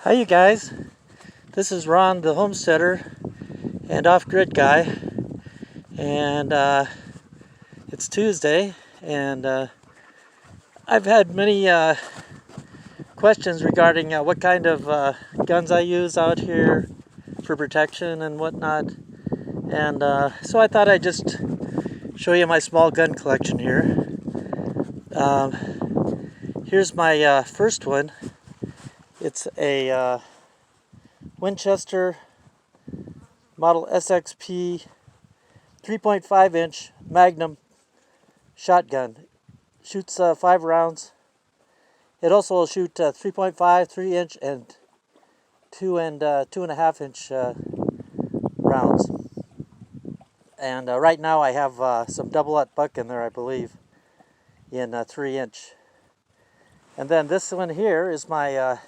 Hi you guys, this is Ron the homesteader and off-grid guy, and it's Tuesday, and I've had many questions regarding what kind of guns I use out here for protection and whatnot, and so I thought I'd just show you my small gun collection here. Here's my first one. It's a Winchester model SXP 3.5 inch magnum shotgun. Shoots 5 rounds. It also will shoot 3.5, 3 inch, and 2.5 inch rounds. And right now I have some double-aught buck in there, I believe, in 3 inch. And then this one here is my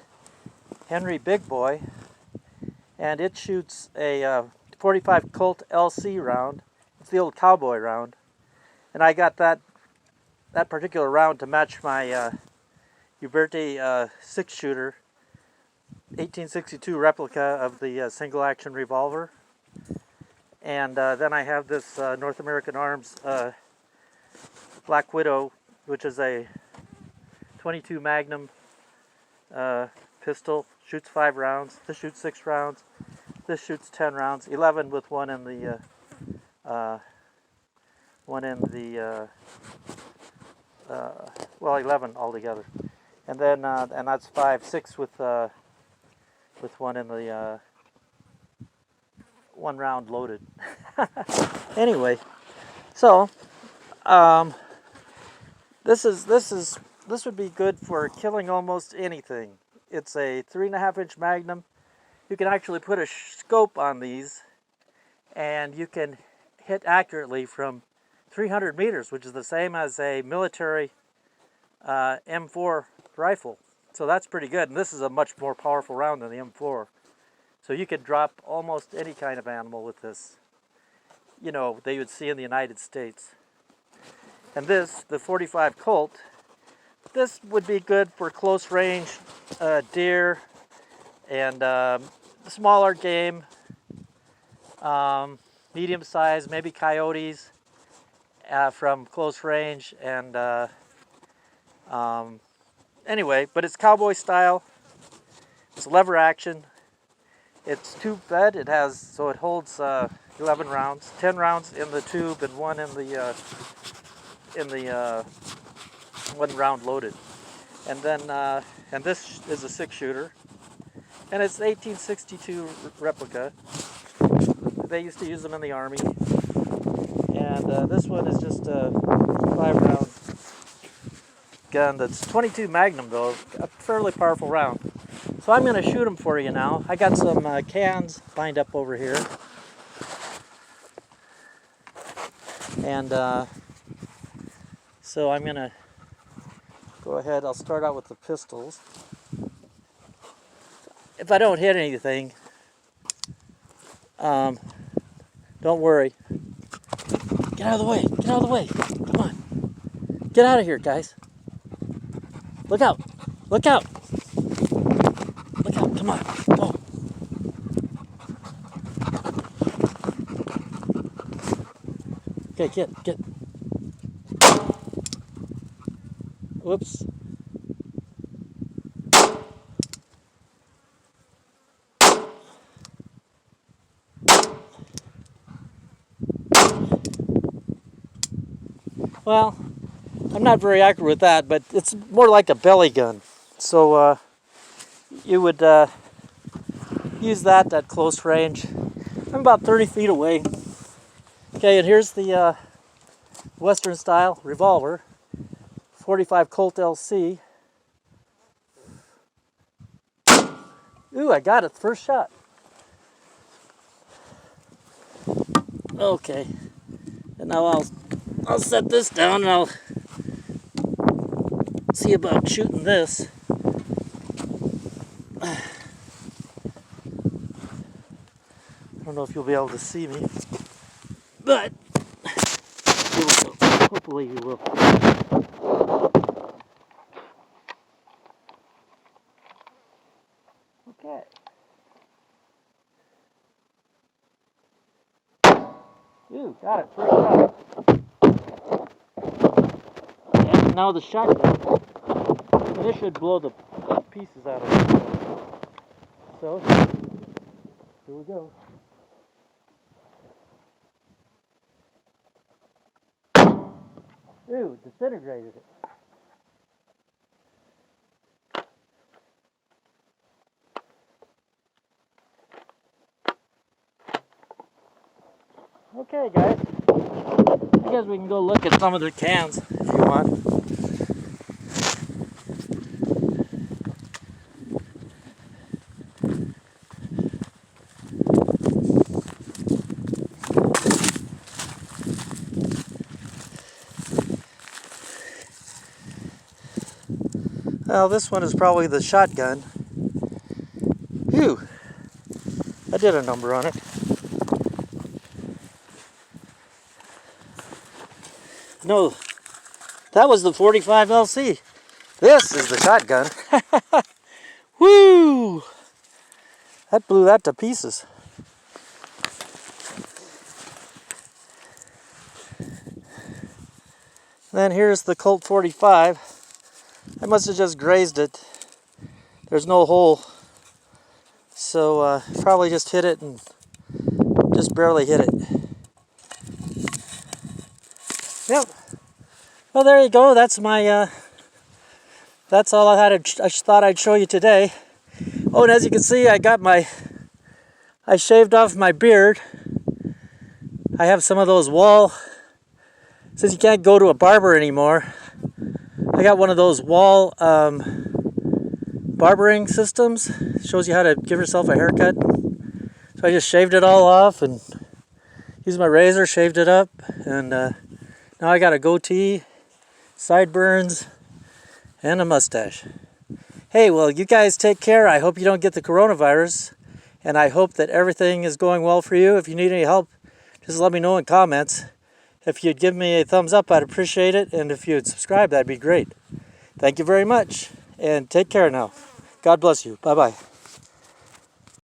Henry Bigboy, and it shoots a 45 Colt LC round. It's the old cowboy round, and I got that particular round to match my Uberti 6-shooter 1862 replica of the single action revolver. And then I have this North American Arms Black Widow, which is a 22 Magnum pistol. Shoots 5 rounds. This shoots 6 rounds. This shoots 10 rounds. 11 with one in the 11 altogether. And then and that's 6 with one in the 1 round loaded. Anyway, so this would be good for killing almost anything. It's a 3.5 inch Magnum. You can actually put a scope on these, and you can hit accurately from 300 meters, which is the same as a military M4 rifle. So that's pretty good, and this is a much more powerful round than the M4. So you could drop almost any kind of animal with this, you know, they would see in the United States. And this, the 45 Colt, this would be good for close range deer and smaller game, medium size, maybe coyotes from close range. And anyway, but it's cowboy style. It's lever action. It's tube fed. It has, so it holds 11 rounds, 10 rounds in the tube and one in the 1 round loaded. And then and this is a 6-shooter, and it's 1862 replica. They used to use them in the army. And this one is just a 5-round gun that's 22 Magnum, though, a fairly powerful round. So I'm going to shoot them for you now. I got some cans lined up over here, and so I'm going to go ahead. I'll start out with the pistols. If I don't hit anything, don't worry. Get out of the way. Get out of the way. Come on. Get out of here, guys. Look out. Look out. Look out. Come on. Go. Okay, get. Whoops. Well, I'm not very accurate with that, but it's more like a belly gun. So you would use that at close range. I'm about 30 feet away. Okay, and here's the Western style revolver, 45 Colt LC. Ooh, I got it, first shot. Okay, and now I'll set this down and I'll see about shooting this. I don't know if you'll be able to see me, but hopefully you will. Okay. Ooh, got it first shot. And now the shotgun. And this should blow the pieces out of it. So, here we go. Ooh, disintegrated it. Okay, guys. I guess we can go look at some of the cans if you want. Well, this one is probably the shotgun. Phew! I did a number on it. No, that was the 45 LC. This is the shotgun. Woo! That blew that to pieces. Then here's the Colt 45. I must have just grazed it. There's no hole. So probably just hit it and just barely hit it. Yep. Well, there you go. That's my. That's all I had. I thought I'd show you today. Oh, and as you can see, I shaved off my beard. I have some of those since you can't go to a barber anymore, I got one of those wall barbering systems. It shows you how to give yourself a haircut. So I just shaved it all off and used my razor, shaved it up, and now I got a goatee, sideburns, and a mustache. Hey, well, you guys take care. I hope you don't get the coronavirus, and I hope that everything is going well for you. If you need any help, just let me know in comments. If you'd give me a thumbs up, I'd appreciate it, and if you'd subscribe, that'd be great. Thank you very much, and take care now. God bless you. Bye-bye.